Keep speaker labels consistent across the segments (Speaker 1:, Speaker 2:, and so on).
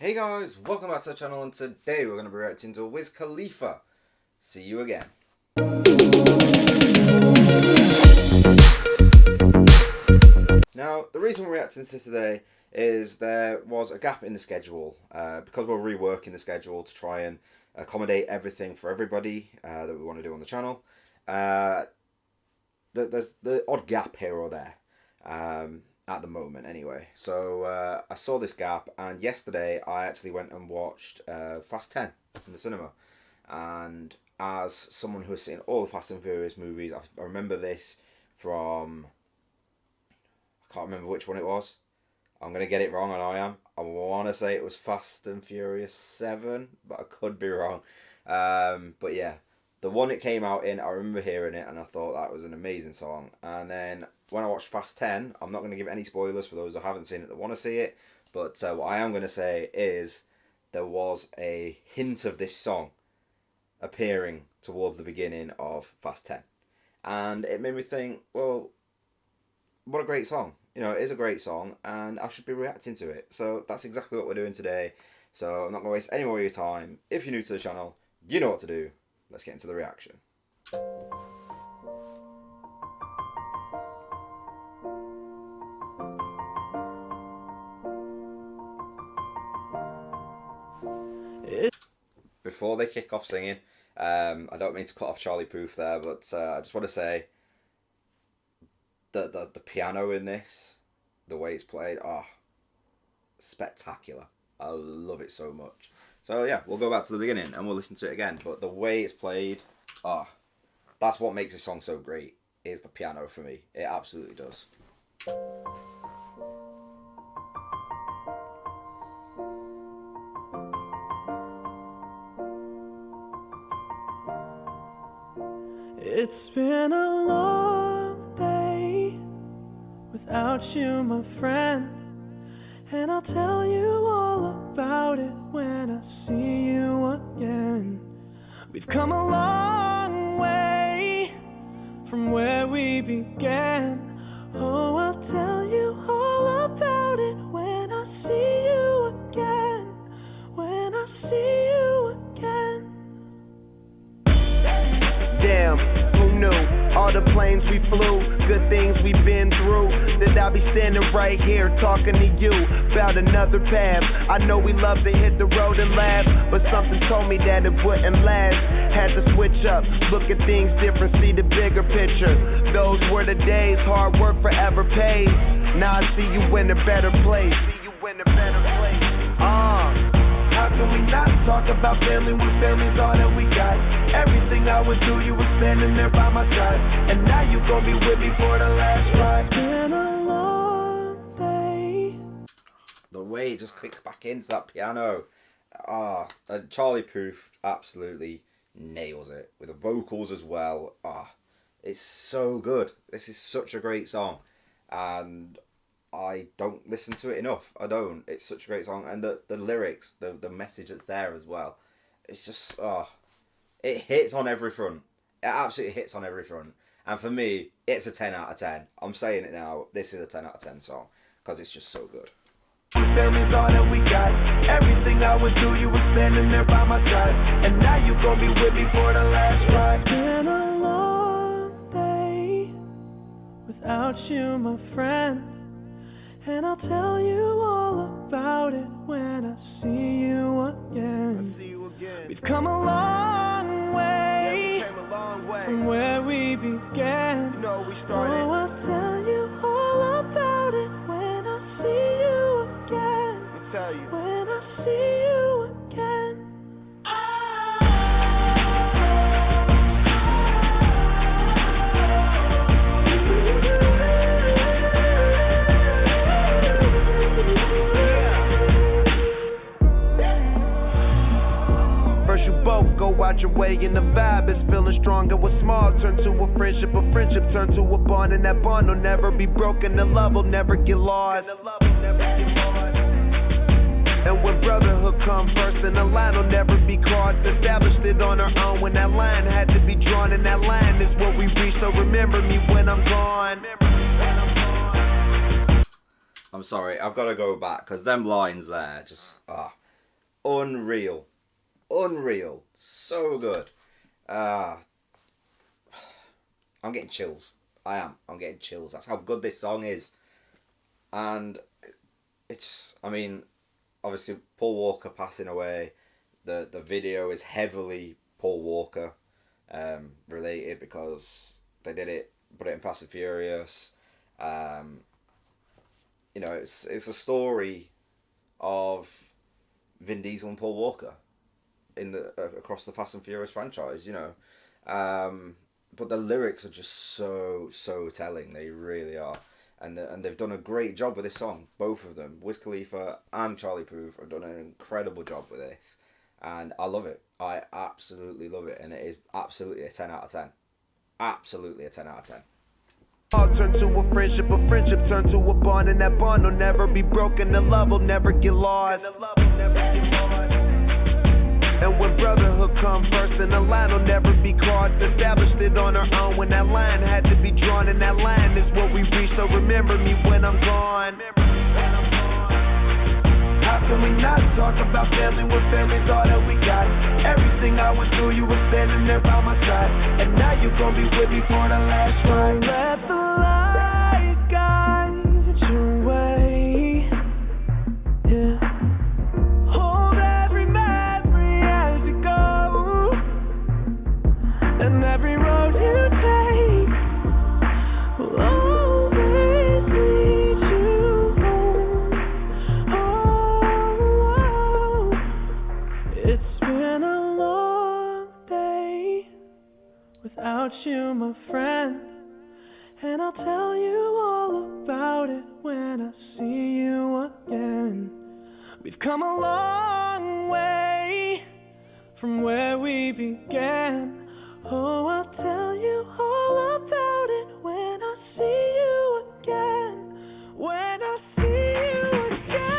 Speaker 1: Hey guys, welcome back to the channel, and today we're going to be reacting to Wiz Khalifa. See you again. Now, the reason we're reacting to this today is there was a gap in the schedule because we're reworking the schedule to try and accommodate everything for everybody that we want to do on the channel. There's the odd gap here or there. At the moment anyway. So I saw this gap, and yesterday I actually went and watched Fast 10 in the cinema. And as someone who has seen all the Fast and Furious movies, I remember this from, I can't remember which one it was. I'm going to get it wrong, and I am. I want to say it was Fast and Furious 7, but I could be wrong. But yeah, the one it came out in, I remember hearing it and I thought that was an amazing song. And then when I watched Fast 10, I'm not going to give any spoilers for those who haven't seen it that want to see it, but what I am going to say is there was a hint of this song appearing towards the beginning of Fast 10. And it made me think, well, what a great song. You know, it is a great song, and I should be reacting to it. So that's exactly what we're doing today. So I'm not going to waste any more of your time. If you're new to the channel, you know what to do. Let's get into the reaction. Before they kick off singing, I don't mean to cut off Charlie Puth there, but I just want to say that the piano in this, the way it's played, spectacular. I love it so much. So yeah, we'll go back to the beginning and we'll listen to it again. But the way it's played, that's what makes this song so great, is the piano for me. It absolutely does.
Speaker 2: It's been a long day without you, my friend, and I'll tell you all about it when I see you again. We've come a long way from where we began. Oh, I'll tell you all about it when I see you again. When I see you again.
Speaker 3: Damn, who knew? All the planes we flew, good things we've been through, that I'll be standing right here talking to you about another path. I know we love to hit the road and laugh, but something told me that it wouldn't last. Had to switch up, look at things different, see the bigger picture. Those were the days, hard work forever pays. Now I see you in a better place. How can we not talk about family when family's all that we got? Everything I would do, you were standing there by my side, and now you gon' be with me for the last ride.
Speaker 2: Been a long day.
Speaker 1: The way it just kicks back into that piano. And Charlie Puth absolutely nails it with the vocals as well. It's so good. This is such a great song, and I don't listen to it enough. I don't. It's such a great song, and the lyrics, the message that's there as well. It's just it hits on every front. It absolutely hits on every front. And for me, it's a 10 out of 10. I'm saying it now. This is a 10 out of 10 song because it's just so good.
Speaker 3: Family's all that we got. Everything I would do, you were standing there by my side, and now you gon' be with me for the last ride.
Speaker 2: Been a long day without you, my friend, and I'll tell you all about it when I see you again. We've come a long way, from where we began.
Speaker 3: You know, we started.
Speaker 2: Oh, I'll tell you all about it when I see you again.
Speaker 3: I'll tell you.
Speaker 2: When I see you again.
Speaker 3: First you both go out your way, and the vibe is feeling stronger. What's small turn to a friendship turn to a bond, and that bond will never be broken. The love will never get lost. And when brotherhood come first, and the line will never be crossed. Established it on our own when that line had to be drawn, and that line is what we reach. So remember me when I'm gone.
Speaker 1: I'm sorry, I've got to go back because them lines there just unreal, so good. I'm getting chills. I'm getting chills. That's how good this song is. And I mean, obviously Paul Walker passing away. The video is heavily Paul Walker related because they put it in Fast and Furious. It's a story of Vin Diesel and Paul Walker across the Fast and Furious franchise. But the lyrics are just so telling. They really are. And they've done a great job with this song. Both of them, Wiz Khalifa and Charlie Puth, have done an incredible job with this. And I love it. I absolutely love it. And it is absolutely a 10 out of 10. Absolutely a 10 out of 10.
Speaker 3: All turn to a friendship turn to a bond, and that bond will never be broken, the love will never get lost. And when brotherhood comes first, and the line will never be crossed, established it on our own when that line had to be drawn, and that line is what we reach, so remember me when I'm gone. How can we not talk about family when family's all that we got? Everything I went through, you were standing there by my side, and now you gon' be with me for the last ride.
Speaker 2: Let the light guide your way. Yeah. Hold every memory as you go, and every road you take will always lead you home. Oh, it's been a long day without you, my friend. And I'll tell you all about it when I see you again. We've come a long way from where we began. Oh, I'll tell you all about it when I see you again. When I see you again.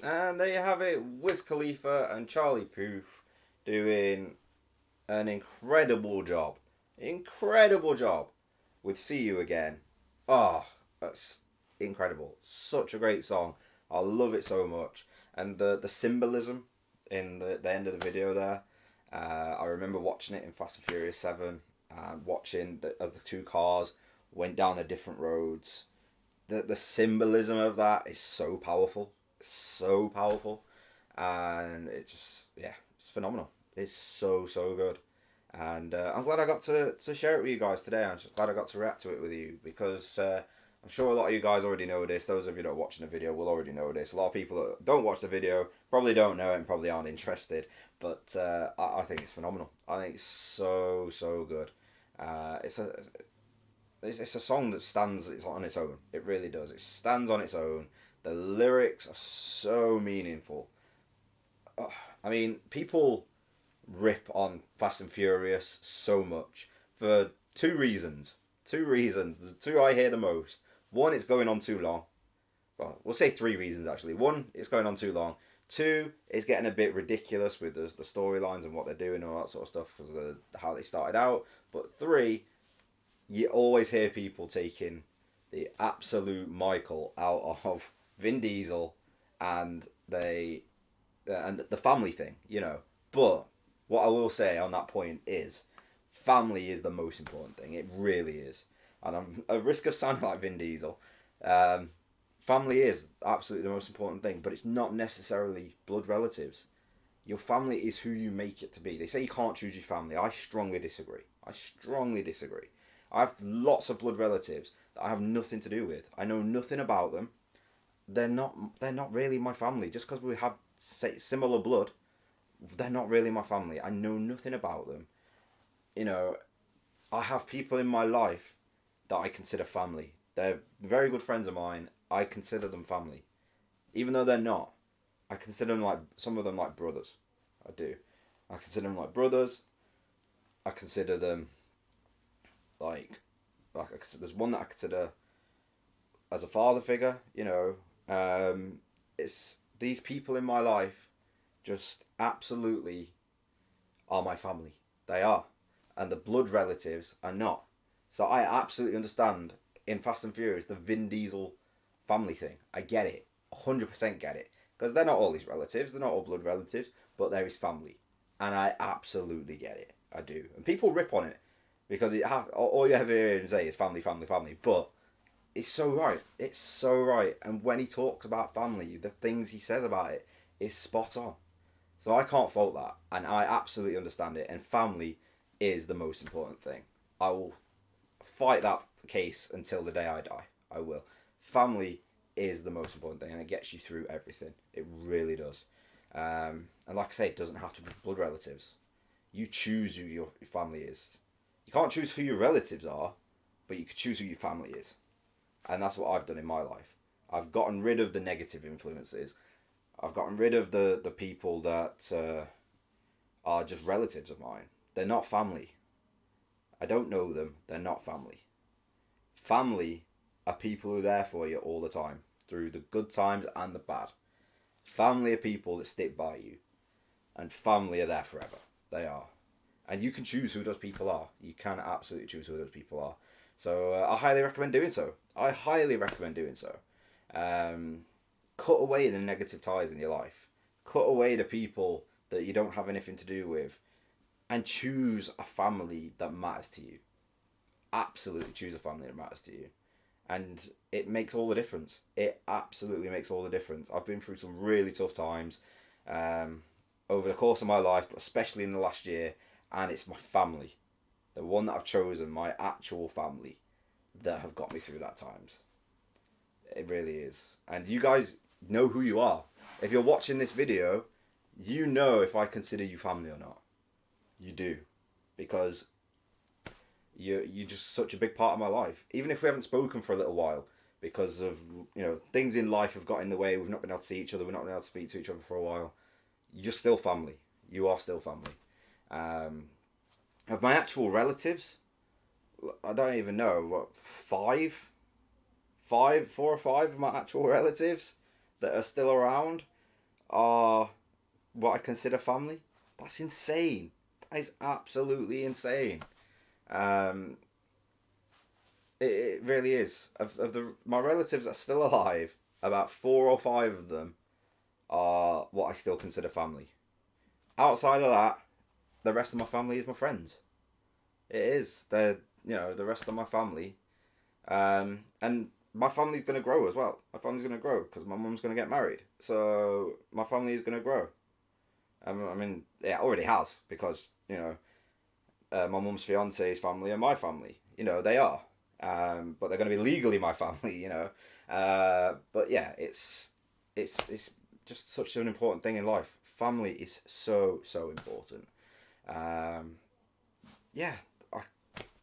Speaker 1: And there you have it, Wiz Khalifa and Charlie Puth doing an incredible job with See You Again. Oh, that's incredible. Such a great song. I love it so much. And the symbolism in the end of the video there, I remember watching it in Fast and Furious 7 and watching as the two cars went down the different roads. The symbolism of that is so powerful. And it's phenomenal. It's so good. And I'm glad I got to share it with you guys today. I'm just glad I got to react to it with you because I'm sure a lot of you guys already know this. Those of you that are watching the video will already know this. A lot of people that don't watch the video probably don't know it and probably aren't interested. But I think it's phenomenal. I think it's so good. It's a song that stands on its own. It really does. It stands on its own. The lyrics are so meaningful. I mean, people rip on Fast and Furious so much for two reasons. The two I hear the most. One, it's going on too long. Well, we'll say three reasons actually. One, it's going on too long. Two, it's getting a bit ridiculous with the storylines and what they're doing and all that sort of stuff because of how they started out. But three, you always hear people taking the absolute Michael out of Vin Diesel and the family thing, But what I will say on that point is, family is the most important thing. It really is. And I'm at risk of sounding like Vin Diesel. Family is absolutely the most important thing, but it's not necessarily blood relatives. Your family is who you make it to be. They say you can't choose your family. I strongly disagree. I have lots of blood relatives that I have nothing to do with. I know nothing about them. They're not really my family. Just because we have similar blood, they're not really my family. I know nothing about them. I have people in my life that I consider family. They're very good friends of mine. I consider them family. Even though they're not, I consider them like, some of them like brothers. I do. I consider them like brothers. I consider them like there's one that I consider as a father figure, you know. It's these people in my life just absolutely are my family. They are. And the blood relatives are not. So I absolutely understand in Fast and Furious the Vin Diesel family thing. I get it. 100% get it. Because they're not all his relatives. They're not all blood relatives. But they're his family. And I absolutely get it. I do. And people rip on it. Because all you ever hear him say is family, family, family. But it's so right. It's so right. And when he talks about family, the things he says about it is spot on. So I can't fault that. And I absolutely understand it. And family is the most important thing. I will fight that case until the day I die. I will. Family is the most important thing. And it gets you through everything. It really does. And like I say, it doesn't have to be blood relatives. You choose who your family is. You can't choose who your relatives are, but you can choose who your family is. And that's what I've done in my life. I've gotten rid of the negative influences. I've gotten rid of the people that are just relatives of mine. They're not family. I don't know them. They're not family. Family are people who are there for you all the time, through the good times and the bad. Family are people that stick by you. And family are there forever. They are. And you can choose who those people are. You can absolutely choose who those people are. So I highly recommend doing so. I highly recommend doing so. Cut away the negative ties in your life. Cut away the people that you don't have anything to do with. And choose a family that matters to you. Absolutely choose a family that matters to you. And it makes all the difference. It absolutely makes all the difference. I've been through some really tough times over the course of my life, but especially in the last year. And it's my family, the one that I've chosen, my actual family, that have got me through that times. It really is. And you guys know who you are. If you're watching this video, you know if I consider you family or not. You do. Because you're just such a big part of my life. Even if we haven't spoken for a little while, because of, you know, things in life have got in the way, we've not been able to see each other, we've not been able to speak to each other for a while. You're still family. You are still family. Of my actual relatives, I don't even know, what, 4 or 5 of my actual relatives that are still around are what I consider family. That's insane. That is absolutely insane. It really is. My relatives that are still alive, about 4 or 5 of them are what I still consider family. Outside of that, the rest of my family is my friends. It is. They're, you know, the rest of my family. And my family's going to grow as well. My family's going to grow because my mum's going to get married. So my family is going to grow. I mean, it already has, because, you know, my mum's fiance's family are my family. You know, they are. But they're going to be legally my family, you know. But yeah, it's just such an important thing in life. Family is so, so important. Yeah, I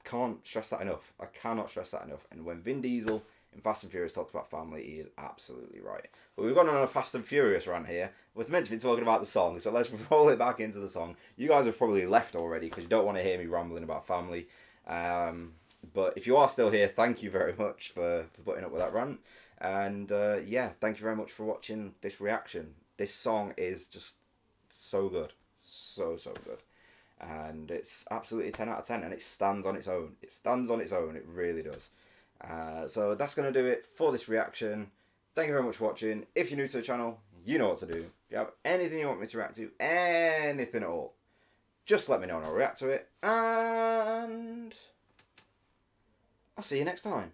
Speaker 1: can't stress that enough. I cannot stress that enough. And when Vin Diesel in Fast and Furious talks about family, he is absolutely right. But we've gone on a Fast and Furious rant here. We're meant to be talking about the song, so let's roll it back into the song. You guys have probably left already because you don't want to hear me rambling about family. But if you are still here, thank you very much for putting up with that rant. And yeah, thank you very much for watching this reaction. This song is just so good. So good. And it's absolutely 10 out of 10, and it stands on its own. It stands on its own, it really does. So that's going to do it for this reaction. Thank you very much for watching. If you're new to the channel, you know what to do. If you have anything you want me to react to, anything at all, just let me know and I'll react to it. And I'll see you next time.